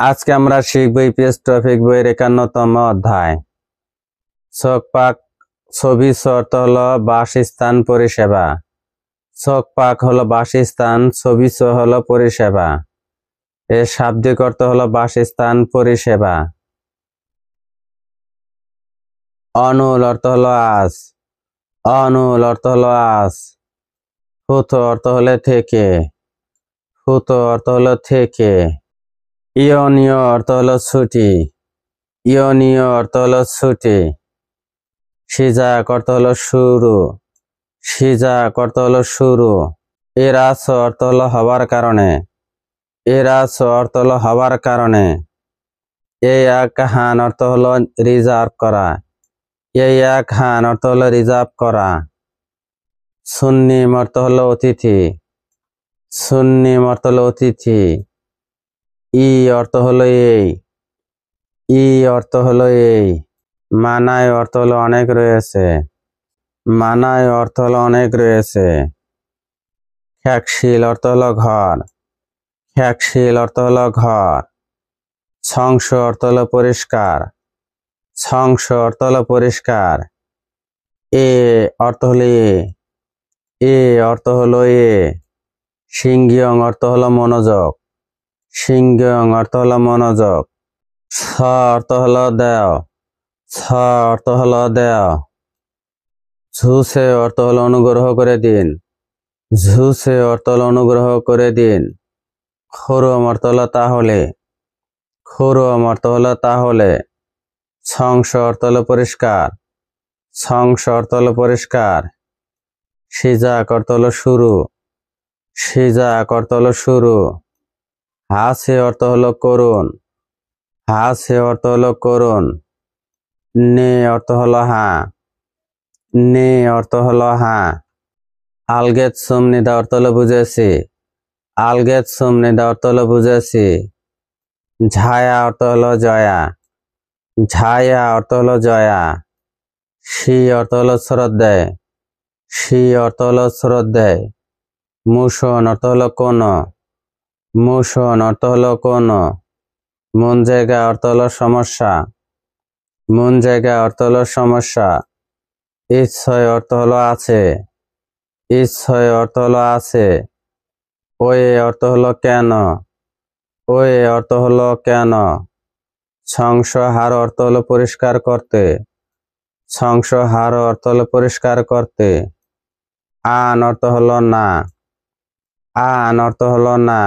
আজকে আমরা শিখব ইপিএস টপিক বইয়ের ৫১তম অধ্যায়। চোখপাক ছবির অর্থ হলো বাসস্থান পরিষেবা। চোখপাক হলো বাসস্থান, ছবি হলো পরিষেবা। এর শাব্দিক অর্থ হলো বাসস্থান পরিষেবা। অনুল অর্থ হলো আজ। অনুল অর্থ হলো আজ। ফুত অর্থ হলো থেকে। ফুত অর্থ হলো থেকে। ইয়নীয় অর্থ হলো ছুটি। ইয়নীয় অর্থ হলো ছুটি। সিজাক অর্থ হলো শুরু। সিজাক অর্থ হলো শুরু। এরাস অর্থ হলো হবার কারণে। এরাস অর্থ হলো হবার কারণে। এই এক হান অর্থ হলো রিজার্ভ করা। এই এক হান অর্থ হলো রিজার্ভ করা। সুন্নিম অর্থ হলো অতিথি। সুন্নিম অর্থ হলো অতিথি। ই অর্থ হলো এই। ই অর্থ হলো এই। মানায় অর্থ হলো অনেক রয়েছে। মানায় অর্থ হলো অনেক রয়েছে। খ্যাকশিল অর্থ হলো ঘর। খ্যাকশিল অর্থ হলো ঘর। ছংস অর্থ হলো পরিষ্কার। ছংস অর্থ হলো পরিষ্কার। এ অর্থ হলো এ অর্থ হলো এ। সিংহং অর্থ হলো মনোযোগ। সিংহং অর্থ হলো মনোযোগ। ছ অর্থ হলো দেও। ছ অর্থ হলো দেও। ঝুসে অর্থ হলো অনুগ্রহ করে দিন। ঝুসে অর্থ হলো অনুগ্রহ করে দিন। খরম অর্থ হলো তাহলে। খরম অর্থ হলো তাহলে। ছংস অর্থ হলো পরিষ্কার। ছংস অর্থ হলো পরিষ্কার। সিজাক অর্থ হলো শুরু। সিজাক অর্থ হলো শুরু। হাসে অর্থ হলো করুন। হাসে অর্থ হলো করুন। নে অর্থ হলো হ্যাঁ। নে অর্থ হলো হ্যাঁ। আলগেত সুমনিদা অর্থ হলো বুঝেছি। আলগেত সুমনিদা অর্থ হলো বুঝেছি। ঝায়া অর্থ হলো জয়া। ঝায়া অর্থ হলো জয়া। শি অর্থ হলো শ্রদ্ধেয়। শি অর্থ হলো শ্রদ্ধেয়। মুশন অর্থ হলো কোন। মুশন অর্থ হলো কোন। মন জায়গা অর্থ হলো সমস্যা। মন জায়গা অর্থ হলো সমস্যা। ইচ্ছয় অর্থ হলো আছে। ইচ্ছয় অর্থ হলো আছে। ওয়ে অর্থ হলো কেন। ওয়ে অর্থ হলো কেন। সংসহার অর্থ হলো পরিষ্কার করতে। সংসহার অর্থ হলো পরিষ্কার করতে। আন অর্থ হলো না। আন অর্থ হলো না।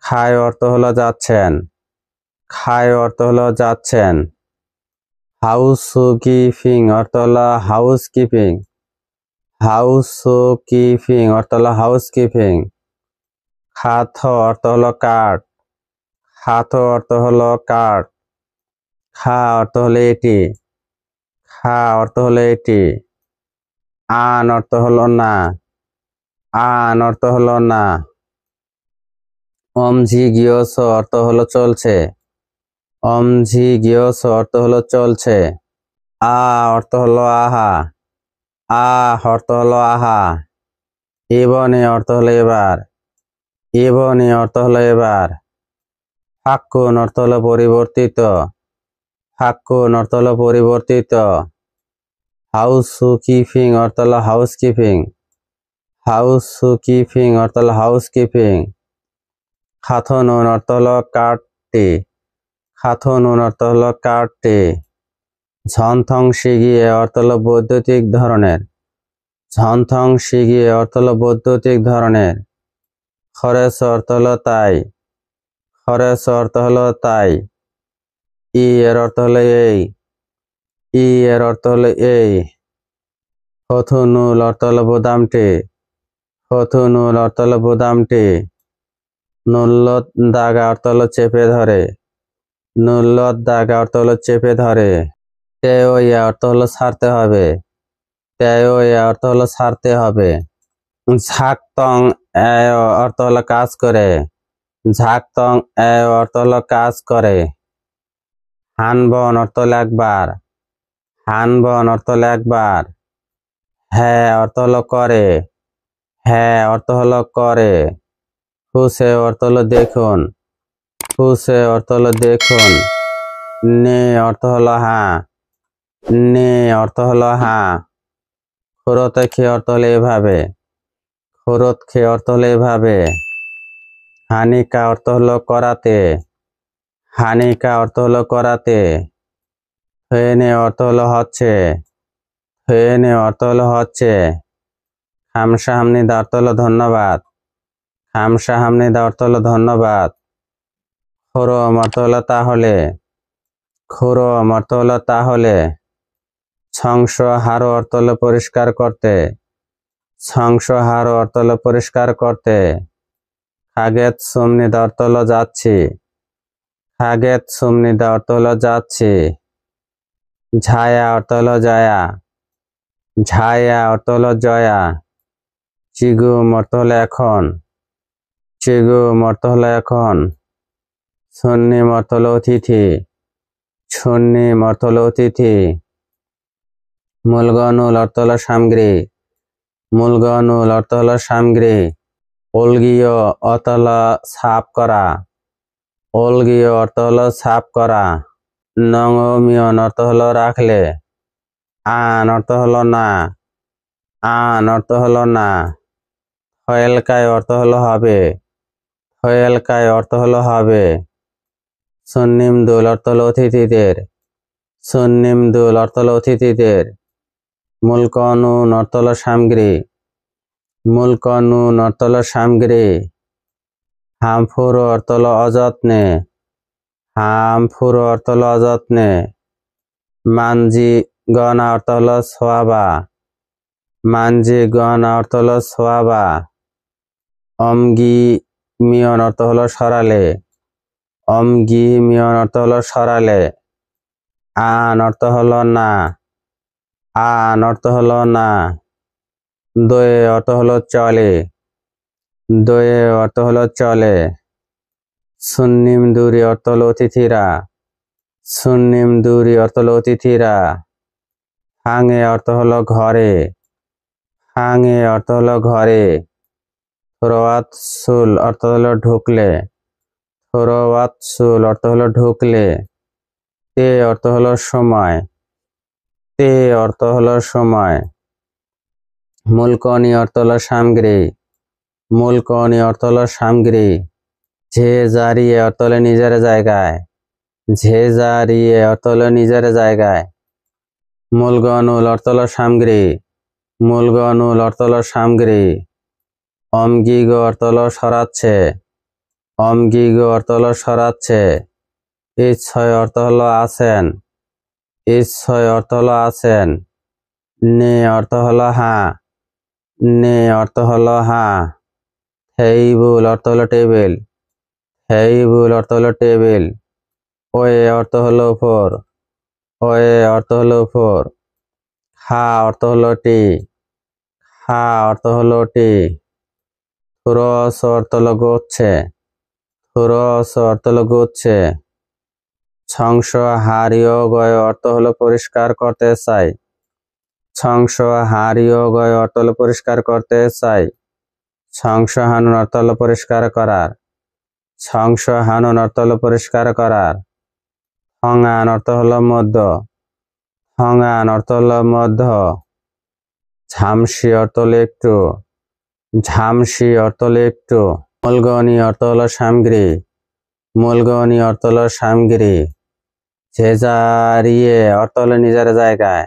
খায় অর্থ হলো যাচ্ছেন। খায় অর্থ হলো যাচ্ছেন। হাউস কিপিং অর্থ হলো হাউস কিপিং। হাউস কিপিং অর্থ হলো হাউস কিপিং। খাথ অর্থ হলো কাঠ। খাথ অর্থ হলো কাঠ। খা অর্থ হলো এটি। খা অর্থ হলো এটি। আন অর্থ হলো না। আন অর্থ হলো না। অমঝি গিয়স অর্থ হলো চলছে। অমঝি গিয়স অর্থ হলো চলছে। আ অর্থ হলো আহা। আ অর্থ হলো আহা। এবনে অর্থ হলো এবার। এবনে অর্থ হলো এবার। ফাক্কুন অর্থ হলো পরিবর্তিত। ফাক্কুন অর্থ হলো পরিবর্তিত। হাউস কিপিং অর্থ হলো হাউস কিপিং। হাউস কিপিং অর্থ হলো হাউস কিপিং। খাথনুন অর্থ হলো কাঠটি। খাথনুন অর্থ হলো কাঠটি। ঝনথং শিগিয়ে অর্থ হলো বৈদ্যুতিক ধরনের। ঝনথং শিগিয়ে অর্থ হলো বৈদ্যুতিক ধরনের। খরেস অর্থ হলো তাই। খরেস অর্থ হলো তাই। ই এর অর্থ হলো এই। ই এর অর্থ হলো এই। হথুনুল অর্থ হলো বোদামটি। হথুনুল অর্থ হলো বোদামটি। নুল্লত দাগা অর্থ হলো চেপে ধরে। নুল্লত দাগা অর্থ হলো চেপে ধরে। তেয় অর্থ হলো ছাড়তে হবে। তেয় অর্থ হলো ছাড়তে হবে। ঝাকতং অর্থ হলো কাজ করে। ঝাকতং অর্থ হলো কাজ করে। হানবন অর্থ হলো একবার। হানবন অর্থ হলো একবার। হ্যাঁ অর্থ হলো করে। হ্যাঁ অর্থ হলো করে। হুসে অর্থ হলো দেখুন। ফুসে অর্থ হলো দেখুন। নে অর্থ হলো হ্যাঁ। নে অর্থ হলো হ্যাঁ। খোরতে খে অর্থ হলো এভাবে। খোরত খে অর্থ হলো এভাবে। হানিকা অর্থ হলো করাতে। হানিকা অর্থ হলো করাতে। ফেনে অর্থ হলো হচ্ছে। ফেনে অর্থ হলো হচ্ছে। খামসা হামনিদা অর্থ হলো ধন্যবাদ। খামসা হামনিদা অর্থ হলো ধন্যবাদ। খোরম অর্থ হলো তাহলে। খোরম অর্থ হলো তাহলে। সংস হারো অর্থ হলো পরিষ্কার করতে। সংস হারো অর্থ হলো পরিষ্কার করতে। খাগেত সুমনিদা অর্থ হলো যাচ্ছি। খাগেত সুমনিদা অর্থ হলো যাচ্ছি। ঝায়া অর্থ হলো জয়া। ঝায়া অর্থ হলো জয়া। চিগুম অর্থ হলো এখন। চিগুম অর্থ হলো এখন। সুন্নিম অর্থ হলো অতিথি। সুন্নিম অর্থ হলো অতিথি। মূলগনুল অর্থ হলো সামগ্রী। মূলগনুল অর্থ হলো সামগ্রী। অলগীয় অর্থ হলো সাফ করা। অলগীয় অর্থ হলো সাফ করা। নঙমিয়ন অর্থ হলো রাখলে। আন অর্থ হলো না। আন অর্থ হলো না। হয়েলকায় অর্থ হলো হবে। হয়েলকায় অর্থ হলো হবে। সুন্নিমদুল অর্থ হলো অতিথিদের। সুন্নিমদুল অর্থ হলো অতিথিদের। মুলকনুন অর্থ হলো সামগ্রী। মুলকনুন অর্থ হলো সামগ্রী। হামফুর অর্থ হলো অযত্নে। হামফুর অর্থ হলো অযত্নে। মানজি গনা অর্থ হলো সোয়াবা। মানজি গনা অর্থ হলো সোয়াবা। অমগি মিয়ন অর্থ হলো সরালে। অমগি মিয়ন অর্থ হলো সরালে। আন অর্থ হলো না। আন অর্থ হলো না। দয়ে অর্থ হলো চলে। দয়ে অর্থ হলো চলে। সুন্নিম দুরি অর্থ হলো অতিথিরা। সুন্নিম দুরি অর্থ হলো অতিথিরা। হাঙে অর্থ হলো ঘরে। হাঙে অর্থ হলো ঘরে। থোরওয়াত সুল অর্থ হলো ঢুকলে। থোরওয়াত সুল অর্থ হলো ঢুকলে। তে অর্থ হলো সময়। তে অর্থ হলো সময়। মুলকনি অর্থ হলো সামগ্রী। মুলকনি অর্থ হলো সামগ্রী। ঝে জারিয়ে অর্থ হলো নিজের জায়গায়। ঝে জারিয়ে অর্থ হলো নিজের জায়গায়। মূলগনুল অর্থ হলো সামগ্রী। মূলগনুল অর্থ হলো সামগ্রী। অমগিগ অর্থ হলো সরাচ্ছে। অমগিগ অর্থ হলো সরাচ্ছে। ইচ্ছয় অর্থ হলো আছেন। ইচ্ছয় অর্থ হলো আছেন। নে অর্থ হলো হ্যাঁ। নে অর্থ হলো হ্যাঁ। থেইবুল অর্থ হলো টেবিল। থেইবুল অর্থ হলো টেবিল। ওয়ে অর্থ হলো উপর। ওয়ে অর্থ হলো উপর। খা অর্থ হলো টি। খা অর্থ হলো টি। থুরস অর্থ হলো গোচ্ছে। থুরস অর্থ হলো গোচ্ছে। সংস হারিয় গয় অর্থ হলো পরিষ্কার করতে চাই। সংস হারিয় গয় অর্থ হলো পরিষ্কার করতে চাই। সংস হানুন অর্থ হলো পরিষ্কার করার। সংস হানুন অর্থ হলো পরিষ্কার করার। হঙান অর্থ হলো মধ্য। হঙান অর্থ হলো মধ্য। ঝামসি অর্থ হলো একটু। ঝামসি অর্থ হলো একটু। মূলগনি অর্থ হলো সামগ্রী। মূলগনি অর্থ হলো সামগ্রী। ঝেজারিয়ে অর্থ হলো নিজের জায়গায়।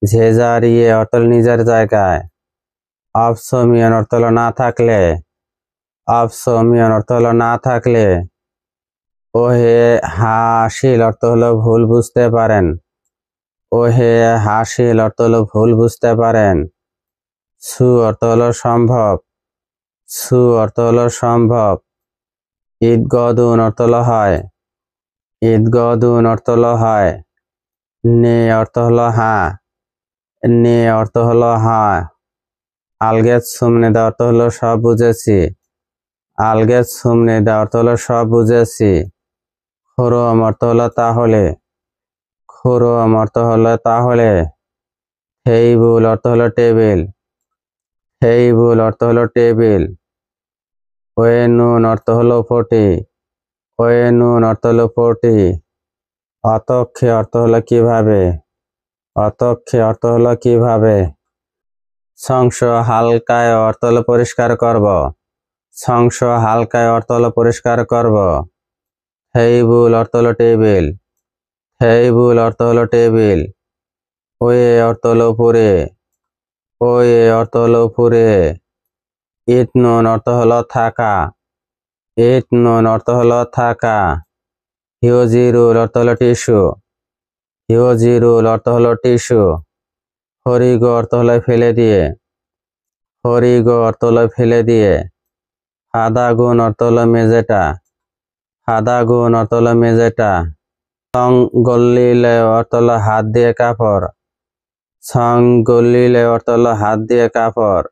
ঝেজারিয়ে অর্থ হলো নিজের জায়গায়। অপসমিয়ন অর্থ হলো না থাকলে। অপসমিয়ন অর্থ হলো না থাকলে। ওহে হাসিল অর্থ হলো ভুল বুঝতে পারেন। ওহে হাসিল অর্থ হলো ভুল বুঝতে পারেন। সু অর্থ হলো সম্ভব। সু অর্থ হলো সম্ভব। ঈদগদুন অর্থ হলো হয়। ঈদগদুন অর্থ হলো হয়। নে অর্থ হলো হ্যাঁ। নে অর্থ হলো হ্যাঁ। আলগেত সুমনিদা অর্থ হলো সব বুঝেছি। আলগেত সুমনিদা অর্থ হলো সব বুঝেছি। খোরম অর্থ হলো তাহলে। খোরম অর্থ হলো তাহলে। থেইবুল অর্থ হলো টেবিল। থেইবুল অর্থ হলো টেবিল। ওয়ে নুন অর্থ হলো ফটি। ওয়ে নুন অর্থ হলো পটি। অতক্ষে অর্থ হলো কিভাবে। অতক্ষে অর্থ হলো কিভাবে। সংস হালকায় অর্থ হলো পরিষ্কার করব। সংস হালকায় অর্থ হলো পরিষ্কার করব। টেবিল অর্থ হলো টেবিল। টেবিল অর্থ হলো টেবিল। ওয়ে অর্থ হলো উপরে। ওয়ে অর্থ হলো উপরে। ইট নুন অর্থ হলো থাকা। ইট নুন অর্থ হলো থাকা। হিউজিরুল অর্থ হলো টিস্যু। হিউজিরুল অর্থ হলো টিস্যু। হরিগ অর্থ হলো ফেলে দিয়ে। হরিগ অর্থ হলো ফেলে দিয়ে। হাদাগুন অর্থ হলো মেজেটা। হাদাগুন অর্থ হলো মেজেটা। সং গল্লিলে অর্থ হলো হাত দিয়ে কাপড়। সং গল্লিলে অর্থ হলো হাত দিয়ে কাপড়।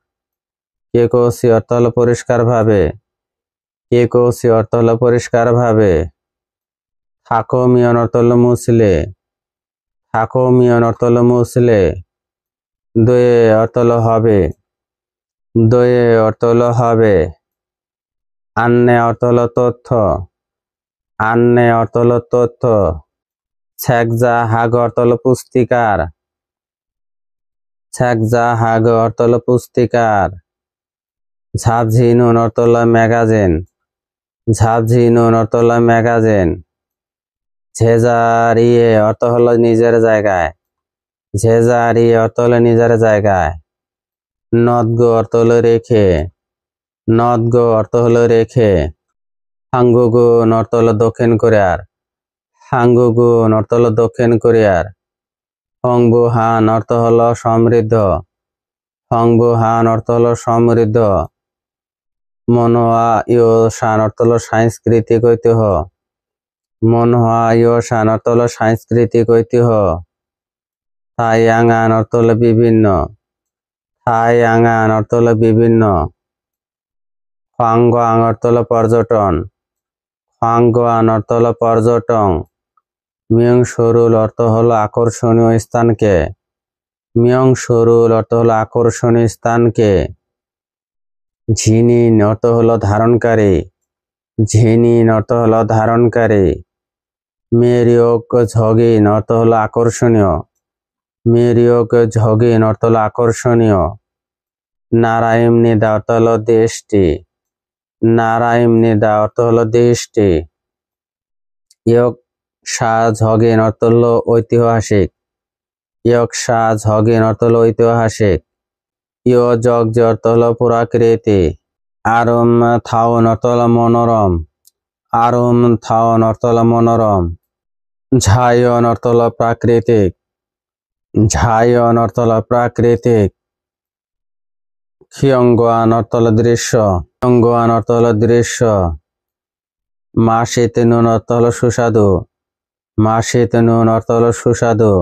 কেকোসি অর্থ হলো পরিষ্কার ভাবে। কেকোসি অর্থ হলো পরিষ্কার ভাবে। থাকোমিয়ন অর্থ হলো মুসলে। থাকোমিয়ন অর্থ হলো মুসলে। দয়ে অর্থ হলো হবে। দয়ে অর্থ হলো হবে। আন্নে অর্থ হলো তথ্য। আন্নে অর্থ হলো তথ্য। ছ্যাকজা হাগ অর্থ হলো পুস্তিকার। ছ্যাকজা হাগ অর্থ হলো পুস্তিকার। ঝাপঝিনুন অর্থ হলো ম্যাগাজিন। ঝাপঝিনুন অর্থ হলো ম্যাগাজিন। ঝেঝারিয়ে অর্থ হলো নিজের জায়গায়। ঝেঝারিয়ে অর্থ হলো নিজের জায়গায়। নদগো অর্থ হলো রেখে। নদগো অর্থ হলো রেখে। হাঙ্গুগুন অর্থ হলো দক্ষিণ কোরিয়ার। হাঙ্গুগুন অর্থ হলো দক্ষিণ কোরিয়ার। হংবুহান অর্থ হলো সমৃদ্ধ। হংবুহান অর্থ হলো সমৃদ্ধ। মনোয়া ইয়োসান অর্থ হলো সাংস্কৃতিক ঐতিহ্য। মনোয়া ইয়োসান অর্থ হলো সাংস্কৃতিক ঐতিহ্য। থাইয়াঙ্গান অর্থ হলো বিভিন্ন। থাইয়াঙ্গান অর্থ হলো বিভিন্ন। খোয়াংগোয়াং অর্থ হলো পর্যটন। খোয়াংগোয়ান অর্থ হলো পর্যটন। মিয়ং সরুল অর্থ হলো আকর্ষণীয় স্থানকে। মিয়ং সরুল অর্থ হলো আকর্ষণীয় স্থানকে। ঝিনিন অর্থ হলো ধারণকারী। ঝিনিন অর্থ হলো ধারণকারী। মেরিওক ঝগিন অর্থ হলো আকর্ষণীয়। মেরিওক ঝগিন অর্থ হলো আকর্ষণীয়। নারাইম নিদা অর্থ হলো দেশটি। নারাইম নিদা অর্থ হলো দেশটি। ইয়ক শাহ ঝগিন অর্থ হলো ঐতিহাসিক। ইয়ক শাহ ঝগিন অর্থ হলো ঐতিহাসিক। ইয় জগ যে অর্থ হলো পুরাকৃতি। আরম থাউন অর্থ হলো মনোরম। আরম থাউন অর্থ হলো মনোরম। ঝায়ন অর্থ হলো প্রাকৃতিক। ঝায়ন অর্থ হলো প্রাকৃতিক। খিয়ঙ্গোয়ান অর্থ হলো দৃশ্য। খিয়ঙ্গোয়ান অর্থ হলো দৃশ্য। মাসিতে নুন অর্থ হলো সুস্বাদু। মাসিতে নুন অর্থ হলো সুস্বাদু।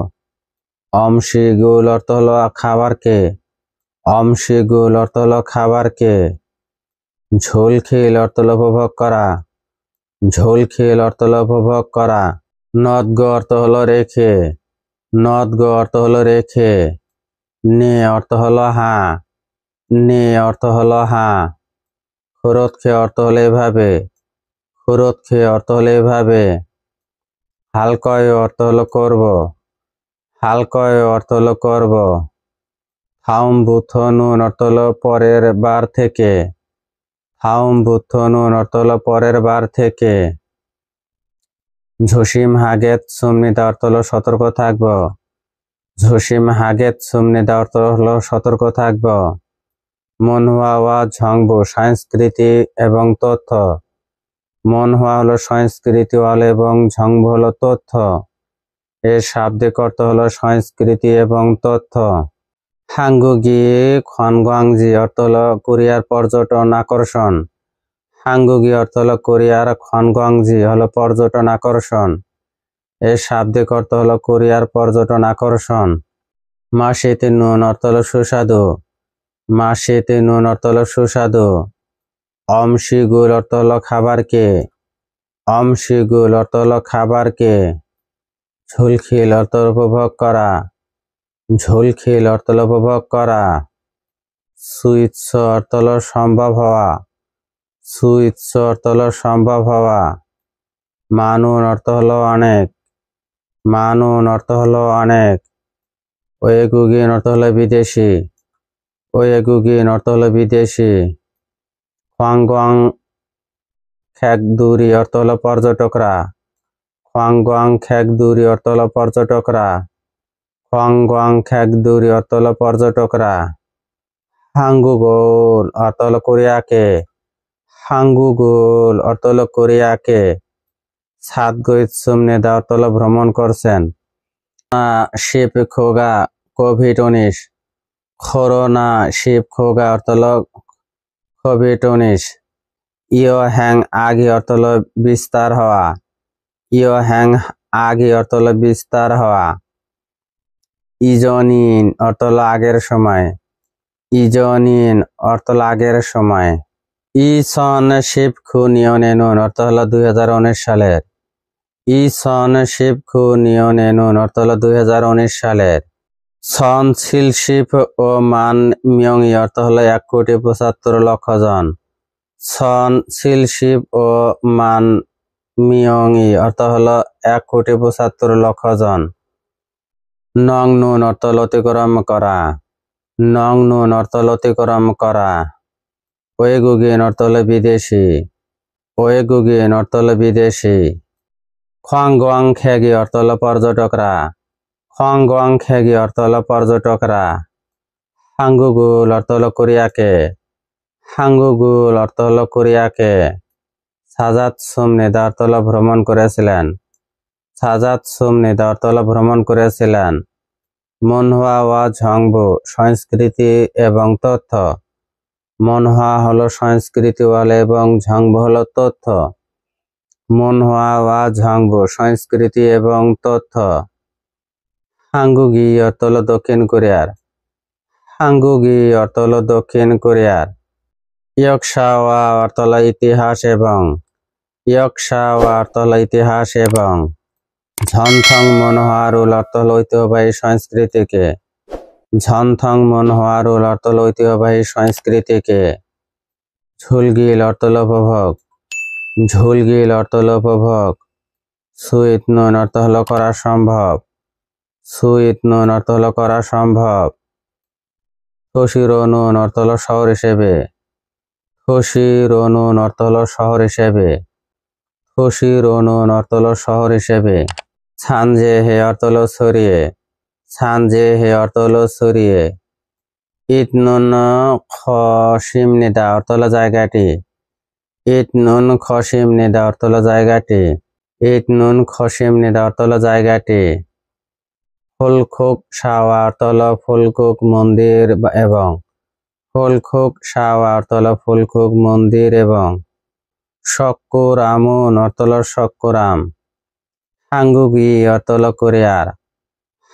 অমশিগুল অর্থ হলো খাবারকে। অমশিগুল অর্থ হলো খাবারকে। ঝোলখিল অর্থ হলো উপভোগ করা। ঝোলখিল অর্থ হলো উপভোগ করা। নদগ অর্থ হলো রেখে। নদগ অর্থ হলো রেখে। নে অর্থ হলো হ্যাঁ। নে অর্থ হলো হ্যাঁ। খরতখে অর্থ হলো এভাবে। খরতখে অর্থ হলো এভাবে। হালকয় অর্থ হলো করব। হালকয় অর্থ হলো করব। থাউম বুথ নুন অর্থ হলো পরের বার থেকে। থাউম বুথ নুন অর্থ হলো পরের বার থেকে। ঝুসিম হাগেত সুমনিদা অর্থ হলো সতর্ক থাকব। ঝুসিম হাগেত সুমনিদা অর্থ হলো সতর্ক থাকব। মনহুয়া ওয়া ঝংবু সংস্কৃতি এবং তথ্য। মনহুয়া হলো সংস্কৃতি ওয়াল এবং ঝংবু হলো তথ্য। এর শাব্দিক অর্থ হলো সংস্কৃতি এবং তথ্য। হাঙ্গুগি খনগোয়াংজি অর্থ হলো কোরিয়ার পর্যটন আকর্ষণ। হাঙ্গুগি অর্থ হলো কোরিয়ার, খনগোয়াংজি হলো পর্যটন আকর্ষণ। এর শাব্দিক অর্থ হলো কোরিয়ার পর্যটন আকর্ষণ। মাসিতে নুন অর্থ হলো সুস্বাদু। মাসিতে নুন অর্থ হলো সুস্বাদু। অমশিগুল অর্থ হলো খাবারকে। অমশিগুল অর্থ হলো খাবারকে। ঝুলখিল অর্থ উপভোগ করা। ঝুলখিল অর্থ হলো উপভোগ করা। সুইৎস অর্থ হলো সম্ভব হওয়া। সুইৎস অর্থ হলো সম্ভব হওয়া। মানুন অর্থ হলো অনেক, মানুন অর্থ হলো অনেক। ওয়েগুগিন অর্থ হলো বিদেশি, ওয়েগুগিন অর্থ হলো বিদেশি। খোয়াংগোয়াং খ্যাকদুরি অর্থ হলো পর্যটকরা, খোয়াংগোয়াং খ্যাকদুরি অর্থ হলো পর্যটকরা, খোয়াংগোয়াং খ্যাকদুরি অর্থ হলো পর্যটকরা। হাঙ্গুগোল অর্থ হলো কোরিয়াকে, হাঙ্গুগোল অর্থ হলো কোরিয়াকে। সাতগোইৎসুমনেদা অর্থ হলো ভ্রমণ করছেন। শিব খোগা কোভিড-19, করোনা শিব খোগা অর্থ হলো কোভিড-19। ইয় হ্যাং আগি অর্থ হলো বিস্তার হওয়া, ইয় হ্যাং আগি অর্থ হলো বিস্তার হওয়া। ইজনিন অর্থ হলো আগের সময়, ইজনিন অর্থ হলো আগের সময়। ইসন শিবখু নিয়নেনুন অর্থ হলো 2019 সালের, ইসন শিবখু নিয়নেনুন অর্থ হলো 2019 সালের। সন সিলশিপ ও মান মিয়ংই অর্থ হলো 1,75,00,000 জন, সন সিলশিপ ও মান মিয়ংই অর্থ হলো 1,75,00,000 জন। নং নুন অর্থ হলো অতিক্রম করা, নং নুন অর্থ হলো অতিক্রম করা। ওয়েগুগিন অর্থ হলো বিদেশি, ওয়েগুগিন অর্থ হলো বিদেশি। খোয়াংগোয়াং খ্যাগি অর্থ হলো পর্যটকরা, খোয়াংগোয়াং খ্যাগি অর্থ হলো পর্যটকরা। হাঙ্গুগুল অর্থ হলো কোরিয়াকে, হাঙ্গুগুল অর্থ হলো কোরিয়াকে। সাজাতসুমনেদা অর্থ হলো ভ্রমণ করেছিলেন, সাজাতসুমনেদা অর্থ হলো ভ্রমণ করেছিলেন। মনহুয়া ওয়া ঝংবু সংস্কৃতি এবং তথ্য, মনহুয়া হলো সংস্কৃতি বলে এবং ঝংবু হলো তথ্য। মনহুয়া ওয়া ঝংবু সংস্কৃতি এবং তথ্য। হাঙ্গুগি অর্থ হলো দক্ষিণ কোরিয়ার, হাঙ্গুগি অর্থ হলো দক্ষিণ কোরিয়ার। ইয়কশাওয়া অর্থ হলো ইতিহাস এবং, ইয়কশাওয়া অর্থ হলো ইতিহাস এবং। ঝনথং মনোহারুল অর্থ হলো ঐতিহ্যবাহী সংস্কৃতিকে, ঝনথং মনোহারুল অর্থ হলো ঐতিহ্যবাহী সংস্কৃতিকে। ঝুলগিল অর্থ হলো উপভোগ, ঝুলগিল অর্থ হলো উপভোগ। সুইট নুন অর্থ হলো করা সম্ভব, সুইট নুন অর্থ হলো করা সম্ভব। থোশিরো নুন অর্থ হলো শহর হিসেবে, থোশিরো নুন অর্থ হলো শহর হিসেবে, থোশিরো নুন অর্থ হলো শহর হিসেবে। ছানজে হে অর্থ হলো ছড়িয়ে, ছানজে হে অর্থ হলো ছড়িয়ে। ইট নুন খসিমনিদা অর্থ হলো জায়গাটি, ইট নুন খসিমনিদা অর্থ হলো জায়গাটি, ইট নুন খসিমনিদা অর্থ হলো জায়গাটি। ফুলখুক সাওয়া অর্থ হলো ফুলকুক মন্দির এবং, ফুলখুক সাওয়া অর্থ হলো ফুলকুক মন্দির এবং। শক্কুরামুন অর্থ হলো শক্কুরাম। হাঙ্গুগি অর্থ হলো কোরিয়ার,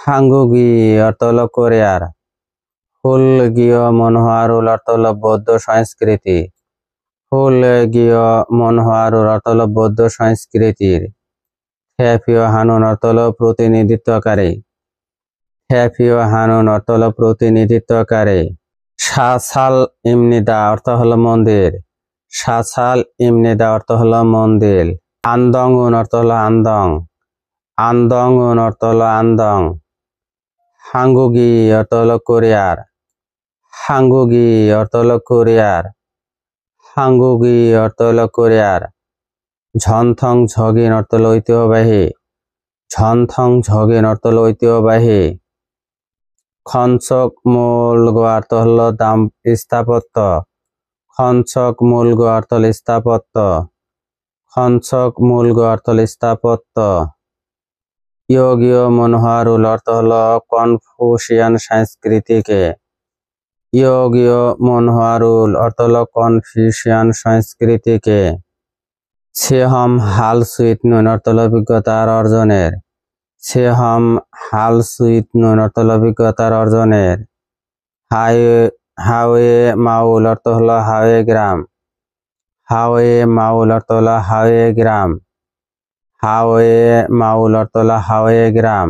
হাঙ্গুগি অর্থ হলো কোরিয়ার। হুলগীয় মনোহারুল অর্থ হলো বৌদ্ধ সংস্কৃতি, হুলগীয় মনোহারুল অর্থ হলো বৌদ্ধ সংস্কৃতির। হ্যাপিও হানুন অর্থ হলো প্রতিনিধিত্বকারী, হ্যাপিও হানুন অর্থ হলো প্রতিনিধিত্বকারী। সাসাল ইমনিদা অর্থ হলো মন্দির, সাসাল ইমনিদা অর্থ হলো মন্দির। আন্দংউন অর্থ হলো আন্দং, আন্দংউন অর্থ হলো আন্দং। হাঙ্গুগি অর্থ হলো কোরিয়ার, হাঙ্গুগি অর্থ হলো কোরিয়ার, হাঙ্গুগি অর্থ হলো কোরিয়ার। ঝনথং ঝগিন অর্থ হলো ঐতিহ্যবাহী, ঝনথং ঝগিন অর্থ হলো ঐতিহ্যবাহী। খনচক মূলগো অর্থ হলো স্থাপত্য, খনচক মূলগো অর্থ হলো স্থাপত্য, খনচক মূলগো অর্থ হলো স্থাপত্য। ইয়োগীয় মনোহারুল অর্থ হলো কনফুসিয়ান সংস্কৃতিকে, ইয়োগীয় মনোহারুল অর্থ হলো কনফুসিয়ান সংস্কৃতিকে। সেহম হাল সুইট নুন অর্থ হলো অভিজ্ঞতার অর্জনের, সেহম হাল সুইট নুন অর্থ হলো অভিজ্ঞতার অর্জনের। হাওয়ে মাউল অর্থ হলো হাওয়ে গ্রাম, হাওয়ে মাউল অর্থ হলো হাওয়ে গ্রাম, হাওয়ে মাউল অর্থ হলো হাওয়ে গ্রাম।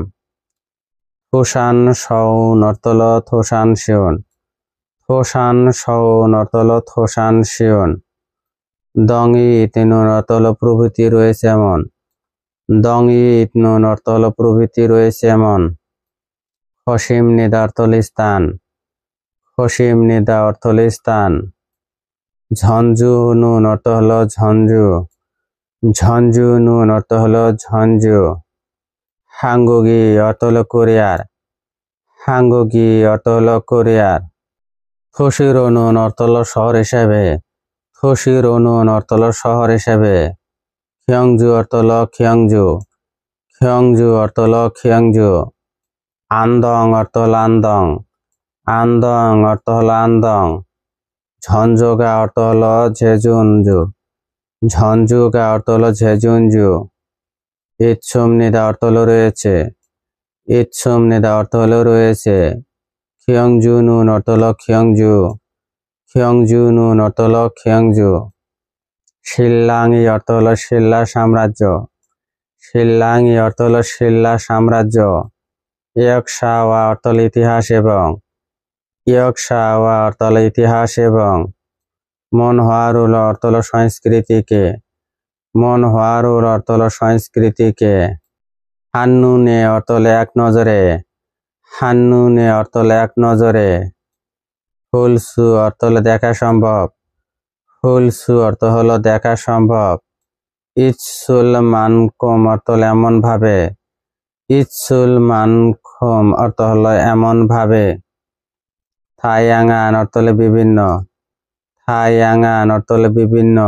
থোসান সউন অর্থ হলো থোসান শিউন, থোসান সউন অর্থ হলো থোসান শিউন। দংই তিনুন অর্থ হলো প্রভৃতি রয়েছে এমন, দং ইত নুন অর্থ হলো প্রভৃতি রয়েছে এমন। খসিম নিদা অর্থ হলো স্থান। খসিম নিদা অর্থ হলো স্থান। ঝঞ্ঝু নুন অর্থ হলো ঝঞ্ঝু। ঝঞ্ঝু নুন অর্থ হলো ঝঞ্ঝু। হাঙ্গুগি অর্থ হলো কোরিয়ার। হাঙ্গুগি অর্থ হলো কোরিয়ার। থসিরো নুন অর্থ হলো শহর হিসেবে। থসিরো নুন অর্থ হলো শহর হিসেবে। খিয়ংজু অর্থ হলো খিয়ংজু। খিয়ংজু অর্থ হলো খিয়ংজু। আন্দং অর্থ হলো আন্দং। আন্দং অর্থ হলো আন্দং। ঝঞ্ঝুগা অর্থ হলো ঝেজুনজু। ঝঞ্ঝুগা অর্থ হলো ঝেজুনজু। ইচ্ছুম নিদা অর্থ হলো রয়েছে। ইচ্ছুম নিদা অর্থ হলো রয়েছে। খিয়ংজু নুন অর্থ হলো খিয়ংজু। খিয়ংজু নুন অর্থ হলো খিয়ংজু। শিল্লাংই অর্থ হলো শিল্লা সাম্রাজ্য। শিল্লাংই অর্থ হলো শিল্লা সাম্রাজ্য। ইয়কশাওয়া অর্থ হলো ইতিহাস এবং। ইয়কশাওয়া অর্থ হলো ইতিহাস এবং। মনহারুল অর্থ হলো সংস্কৃতিকে। মনহারুল অর্থ হলো সংস্কৃতিকে। হান্নুনে অর্থ হলো এক নজরে। হান্নুনে অর্থ হলো এক নজরে। হুলসু অর্থ হলো দেখা সম্ভব। হুলসু অর্থ হলো দেখা সম্ভব। ইৎসুল মানকুম অর্থ হলো এমন ভাবে। ইৎসুল মানকুম অর্থ হলো এমন ভাবে। থাইয়াঙ্গান অর্থ হলো বিভিন্ন। থাইয়াঙ্গান অর্থ হলো বিভিন্ন।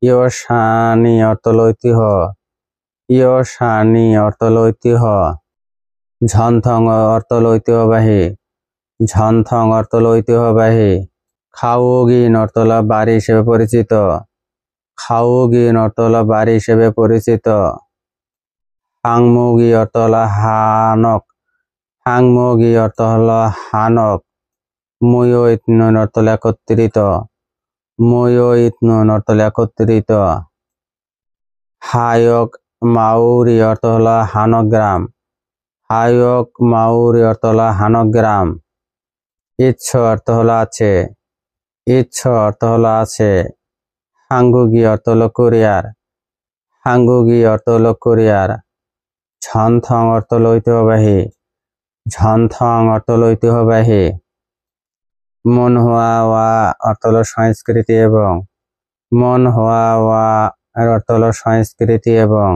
ইয়োশানি অর্থ হলো ঐতিহ্য। ইয়োশানি অর্থ হলো ঐতিহ্য। ঝনথং অর্থ হলো ঐতিহ্যবাহী। ঝনথং অর্থ হলো ঐতিহ্যবাহী। খাওগিন অর্থ হলো বাড়ি হিসেবে পরিচিত। খাওগিন অর্থ হলো বাড়ি হিসেবে পরিচিত। হাংমুগি অর্থ হলো হানক। হাংমুগি অর্থ হলো হানক। মুয়োইত নুন অর্থ হলো একত্রিত। মুয়োইত নুন অর্থ হলো একত্রিত। হায়ক মাউরি অর্থ হলো হানক গ্রাম। হায়ক মাউরি অর্থ হলো হানক গ্রাম। ইচ্ছ অর্থ হলো আছে। ইচ্ছ অর্থ হলো আছে। হাঙ্গুগি অর্থ হলো কোরিয়ার। হাঙ্গুগি অর্থ হলো কোরিয়ার। ঝনথং অর্থ হলো ঐতিহ্যবাহী। ঝনথং অর্থ হলো ঐতিহ্যবাহী। মনহুয়াওয়া অর্থ হলো সংস্কৃতি এবং। মনহুয়াওয়া এর অর্থ হলো সংস্কৃতি এবং।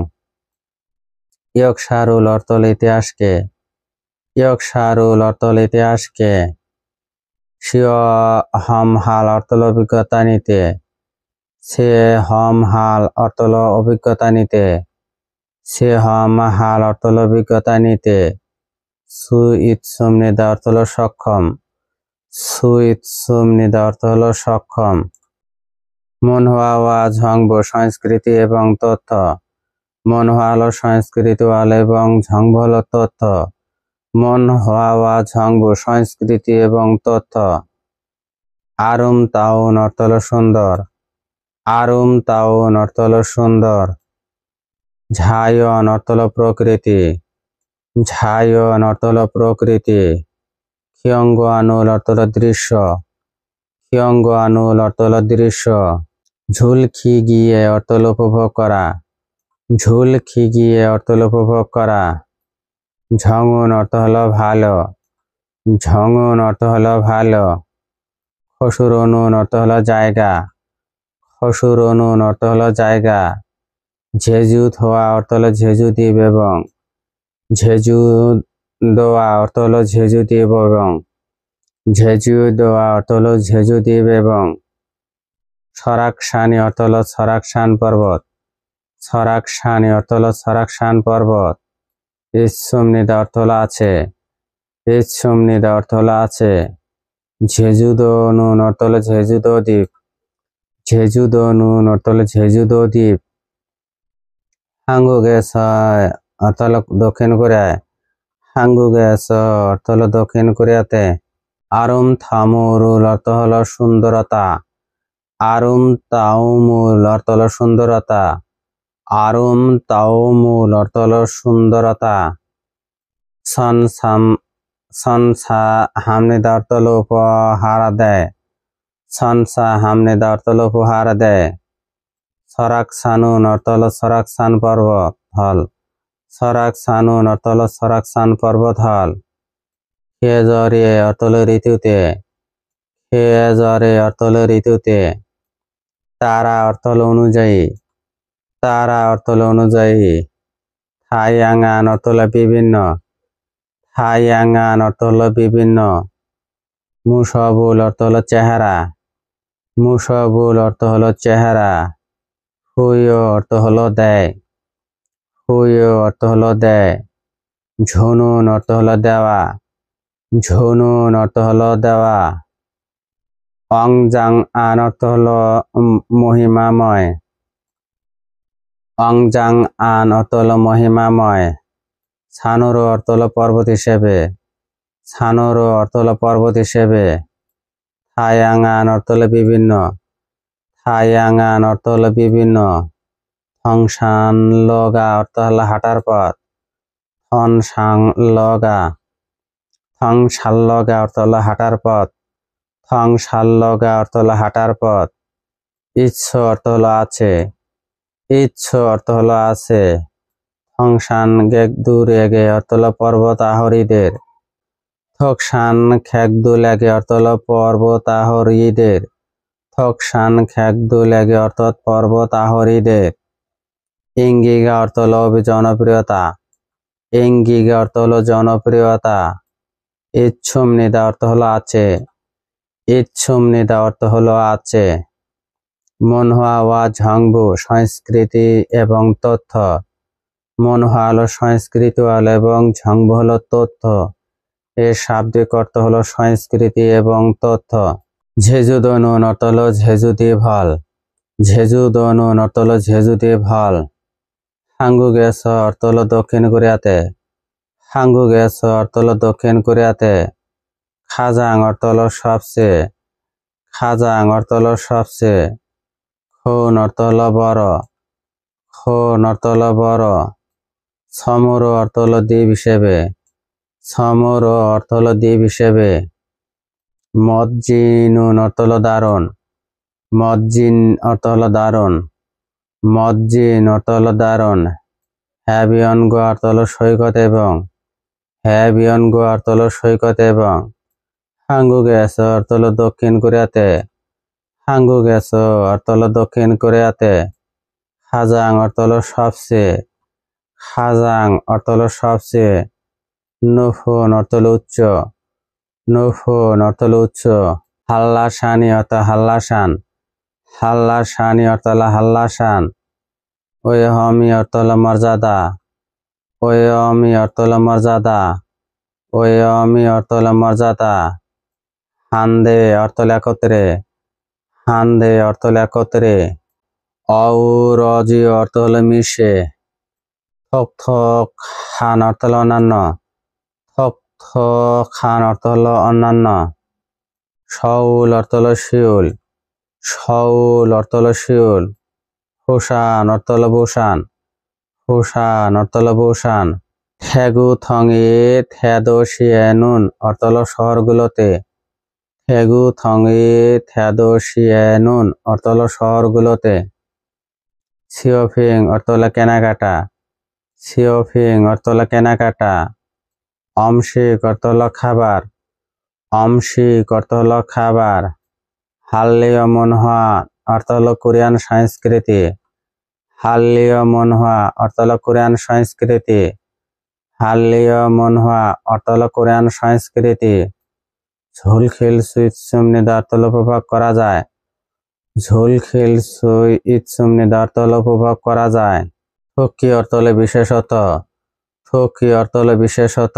ইয়কশারুল অর্থ হলো ইতিহাসকে। ইয়কশারুল অর্থ হলো ইতিহাসকে। শিয় হম হাল অর্থ হলো অভিজ্ঞতা নিতে। সে হম হাল অর্থ হলো অভিজ্ঞতা নিতে। সে হম হাল অর্থ হলো অভিজ্ঞতা নিতে। সু ইৎসুম নিদা অর্থ হলো সক্ষম। সু ইৎসুম নিদা অর্থ হলো সক্ষম। মনহুয়াওয়া ঝংবো সংস্কৃতি এবং তথ্য। মনহুয়া হলো সংস্কৃতি ওয়াল এবং ঝংবো হলো তথ্য। মনহুয়াওয়া ঝংবো সংস্কৃতি এবং তথ্য। আরুম তাউন অর্থ হলো সুন্দর। আরুম তাউন অর্থ হলো সুন্দর। ঝায়ন অর্থ হলো প্রকৃতি। ঝায়ন অর্থ হলো প্রকৃতি। খিয়ংগুয়ানুল অর্থ হলো দৃশ্য। খিয়ংগুয়ানুল অর্থ হলো দৃশ্য। ঝুলখি গিয়ে অর্থ হলো উপভোগ করা। ঝুলখি গিয়ে অর্থ হলো উপভোগ করা। ঝঙুন অর্থ হলো ভালো। ঝঙুন অর্থ হলো ভালো। খসুরনুন অর্থ হলো জায়গা। খসুরনুন অর্থ হলো জায়গা। ঝেজু থোয়া অর্থ হলো ঝেজু দ্বীপ এবং। ঝেজু দোয়া অর্থ হলো ঝেজু দ্বীপ এবং। ঝেজু দোয়া অর্থ হলো ঝেজু দ্বীপ এবং। সরাকসানি অর্থ হলো সরাকসান পর্বত। সরাকসানি অর্থ হলো সরাকসান পর্বত। ইৎসুম নিদা অর্থ হলো আছে। ইৎসুম নিদা অর্থ হলো আছে। ঝেজুদো নুন অর্থ হলো ঝেজুদো দ্বীপ। ঝেজুদো নুন অর্থ হলো ঝেজুদো দ্বীপ। হাঙ্গুগেস অর্থ হলো দক্ষিণ কোরিয়ায়। হাঙ্গুগেস অর্থ হলো দক্ষিণ কোরিয়াতে। আরুম থামুরুল অর্থ হলো সুন্দরতা। আরুম তাউমুল অর্থ হলো সুন্দরতা। আরুম তাউমুল অর্থ হলো সুন্দরতা। সনসা হামনিদা অর্থ হলো উপহার দেয়। সনসা হামনিদা অর্থ হলো উপহার দেয়। সরাকসানুন অর্থ হলো সরাকসান পর্বত। হল। সরাকসানুন অর্থ হলো সরাকসান পর্বত হল। খেজরে অর্থ হলো ঋতুতে। খেজরে অর্থ হলো ঋতুতে। তারা অর্থ হলো অনুযায়ী। তারা অর্থ হলো অনুযায়ী। থাইয়াঙ্গান অর্থ হলো বিভিন্ন। থাইয়াঙ্গান অর্থ হলো বিভিন্ন। মুসবুল অর্থ হলো চেহারা। মুসবুল অর্থ হলো চেহারা। হুইও অর্থ হলো দেয়। হুইও অর্থ হলো দেয়। ঝুনুন অর্থ হলো দেওয়া। ঝুনুন অর্থ হলো দেওয়া। অংজাং আন অর্থ হলো মহিমাময়। অংজাং আন অর্থ হলো মহিমাময়। ছানুরো অর্থ হলো পর্বত হিসেবে। ছানুরো অর্থ হলো পর্বত হিসেবে। থাইয়াঙ্গান অর্থ হলো বিভিন্ন। থাইয়াঙ্গান অর্থ হলো বিভিন্ন। থংসান লগা অর্থ হলো হাঁটার পথ। থনসাং লগা। থংসাল্লগা অর্থ হলো হাঁটার পথ। থংসাল্লগা অর্থ হলো হাঁটার পথ। ইচ্ছ অর্থ হলো আছে। ইচ্ছ অর্থ হলো আছে। থংসান গেকদু রেগে অর্থ হলো পর্বত আরোহীদের। থকসান খ্যাকদু লেগে অর্থ হলো পর্বত আরোহীদের। থকসান খ্যাকদু লেগে অর্থাৎ পর্বত আরোহীদের। ইঙ্গিগা অর্থ হলো জনপ্রিয়তা। ইঙ্গিগা অর্থ হলো জনপ্রিয়তা। ইচ্ছুম নিদা অর্থ হলো আছে। ইচ্ছুম নিদা অর্থ হলো আছে। মনহুয়া ওয়া ঝংবু সংস্কৃতি এবং তথ্য। মনহুয়া হলো সংস্কৃতি এবং ঝংবু হলো তথ্য। এর শাব্দিক অর্থ হলো সংস্কৃতি এবং তথ্য। ঝেজুদনুন অর্থ হলো ঝেজু দিয়ে ভাল। ঝেজুদনুন অর্থ হলো ঝেজু দিয়ে ভাল। হাঙ্গুগেস অর্থ হলো দক্ষিণ কোরিয়াতে। হাঙ্গুগেস অর্থ হলো দক্ষিণ কোরিয়াতে। খাজাং অর্থ হলো সবচেয়ে। খাজাং অর্থ হলো সবচেয়ে। খুন অর্থ হলো বড়। খুন অর্থ হলো বড়। সমুরো অর্থ হলো দ্বীপ হিসেবে। সমুরো অর্থ হলো দ্বীপ হিসেবে। মজ্জিনুন অর্থ হলো দারুণ। মজ্জিন অর্থ হলো দারুণ। মজ্জিন অর্থ হলো দারুণ। হ্যাবিয়নগো অর্থ হলো সৈকত এবং। হ্যাবিয়নগো অর্থ হলো সৈকত এবং। হাঙ্গুগেস অর্থ হলো দক্ষিণ কোরিয়াতে। হাঙ্গুগেস অর্থ হলো দক্ষিণ কোরিয়াতে। খাজাং অর্থ হলো সবচেয়ে। খাজাং অর্থ হলো সবচেয়ে। নুফুন অর্থ হলো উচ্চ। নুফুন অর্থ হলো উচ্চ। হাল্লাসানি অর্থ হাল্লাসান। হাল্লাসানি অর্থ হলো হাল্লাসান। ওয়েহমি অর্থ হলো মর্যাদা। ওয়েহমি অর্থ হলো মর্যাদা। ওয়েহমি অর্থ হলো মর্যাদা। হান্দে অর্থ হলো একত্রে। হান্দে অর্থ হলো একত্রে। অউরজি অর্থ হলো মিশে। থক থক খান অর্থ হলো অন্যান্য। থক থক খান অর্থ হলো অন্যান্য। শাউল অর্থ হলো শিউল। শাউল অর্থ হলো শিউল। হুসান অর্থ হলো বুসান। হুসান অর্থ হলো বুসান। থেগু থংয়ে থেদোশিয়ানুন অর্থ হলো শহরগুলোতে। থেগু থংয়ে থেদোশিয়ানুন অর্থ হলো শহরগুলোতে। সিওফিং অর্থ হলো কেনাকাটা। সিওফিং অর্থ হলো কেনাকাটা। অমসিক অর্থ হলো খাবার। অমসিক অর্থ হলো খাবার। হাল্লিও মনহা অর্থ হলো কোরিয়ান সংস্কৃতি। হাল্লিও মনহা অর্থ হলো কোরিয়ান সংস্কৃতি। হাল্লিও মনহা অর্থ হলো কোরিয়ান সংস্কৃতি। ঝুলখিল সুইৎসুম নিদা অর্থ হলো উপভোগ করা যায়। ঝুলখিল সুই ইৎসুম নিদা অর্থ হলো উপভোগ করা যায়। থুকি অর্থ হলো বিশেষত। থুকি অর্থ হলো বিশেষত।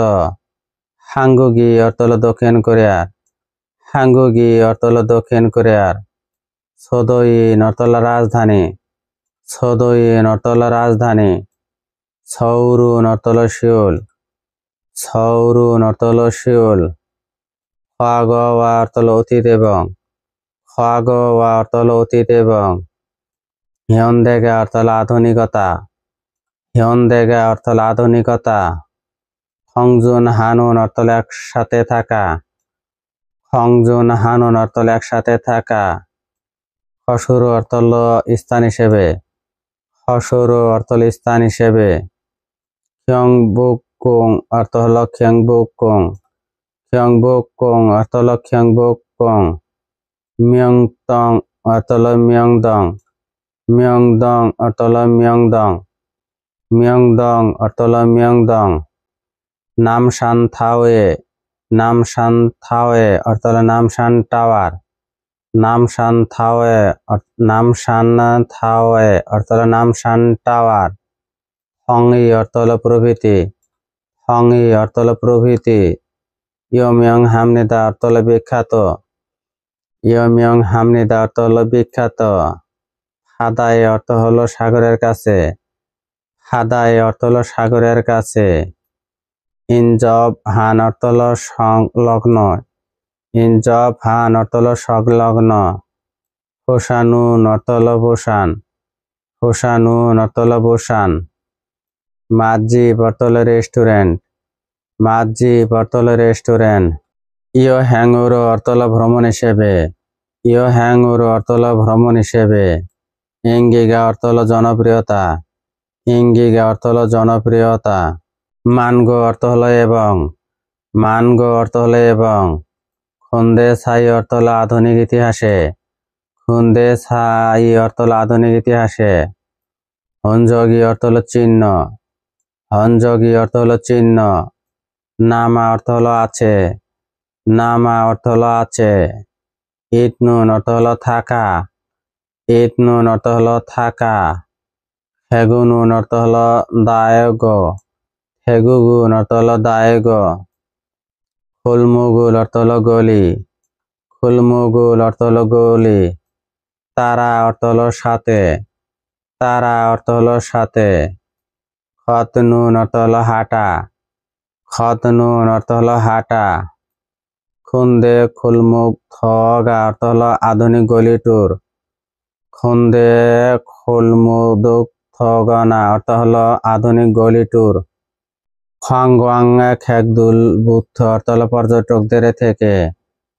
হাঙ্গুগি অর্থ হলো দক্ষিণ কোরিয়ার। হাঙ্গুগি অর্থ হলো দক্ষিণ কোরিয়ার। সোদোইন অর্থ হলো রাজধানী। সোদোইন অর্থ হলো রাজধানী। সৌরুন অর্থ হলো শিউল। সৌরুন অর্থ হলো শিউল। খোয়াগোয়া অর্থ হলো অতীত এবং। খোয়াগোয়া অর্থ হলো অতীত এবং। হিয়নদেগা অর্থ হলো আধুনিকতা। হিয়নদেগা অর্থ হলো আধুনিকতা। খংজুন হানুন অর্থ হলো একসাথে থাকা। খংজুন হানুন অর্থ হলো একসাথে থাকা। খসুরু অর্থ হলো স্থান হিসেবে। খসরু অর্থ হলো স্থান হিসেবে। খিয়ংবুককুং অর্থ হলো খিয়ংবুককুং। খিয়ংবুককুং অর্থ হলো খিয়ংবুককুং। মিয়ংতং অর্থ হলো মিয়ংদং। মিয়ংদং অর্থ হলো মিয়ংদং। মিয়ংদং অর্থ হলো মিয়ংদং। নামসান থাওয়ে। নামসান থাওয়ে অর্থ হলো নামসান টাওয়ার। নামসান থাওয়ে নামসান থাওয়ে অর্থ হলো নামসান টাওয়ার। হংই অর্থ হলো প্রভৃতি। হংই অর্থ হলো প্রভৃতি। ইয়মিয়ং হামনিদা অর্থ হলো বিখ্যাত। ইয়মিয়ং হামনিদা অর্থ হলো বিখ্যাত। হাদাই অর্থ হলো সাগরের কাছে। হাদাই অর্থ হলো সাগরের কাছে। ইনজব হান অর্থ হলো সংলগ্ন। ইনজব হান অর্থ হলো সংলগ্ন। হোসানুন অর্থ হলো বোসান। হোসানুন অর্থ হলো বোসান। মাজিব অর্থ হলো রেস্টুরেন্ট। মাজিব অর্থ হলো রেস্টুরেন্ট। ইয় হ্যাংউরো অর্থ হলো ভ্রমণ হিসেবে। ইয় হ্যাংউরো অর্থ হলো ভ্রমণ হিসেবে। ইঙ্গিগা অর্থ হলো জনপ্রিয়তা। ইঙ্গিগা অর্থ হলো জনপ্রিয়তা। মানগো অর্থ হলো এবং। মানগো অর্থ হলো এবং। খুন্দে ছাই অর্থ হলো আধুনিক ইতিহাসে। খুন্দে ছাই অর্থ হলো আধুনিক ইতিহাসে। হনযোগী অর্থ হলো চিহ্ন। হনযোগী অর্থ হলো চিহ্ন। নামা অর্থ হলো আছে। নামা অর্থ হলো আছে। ইতনুন অর্থ হলো থাকা। ইতনুন অর্থ হলো থাকা। হেগুনুন অর্থ হলো দায়গ। হেগুগুন অর্থ হলো দায়গ। খুলমুগুল অর্থ হলো গলি। খুলমুগুল অর্থ হলো গলি। তারা অর্থ হলো সাথে। তারা অর্থ হলো সাথে। খতনুন অর্থ হলো হাঁটা। খতনুন অর্থ হলো হাঁটা। খুন্দে খুলমুগ থগা অর্থ হলো আধুনিক গলি ট্যুর। খুন্দে খুলমুদুক থগনা অর্থ হলো আধুনিক গলি ট্যুর। খোয়াংগোয়াং খেকদুল বুদ্ধ অর্থ হলো পর্যটকদের থেকে।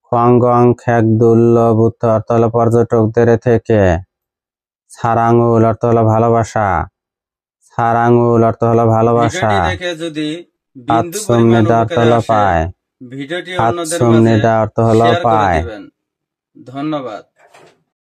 খোয়াংগোয়াং খেকদুল বুদ্ধ অর্থ হলো পর্যটকদের থেকে। সারাঙ্গুল অর্থ হলো ভালোবাসা। সারাঙ্গুল অর্থ হলো ভালোবাসা। ভিডিওটি দেখে যদি বিন্দু হাতসুমনিদা পরিমাণ অর্থ উপকারে হলো আসে পায়। ভিডিওটি অন্যদের মাঝে হাতসুমনিদা অর্থ হলো শেয়ার করে পায়। দিবেন। ধন্যবাদ।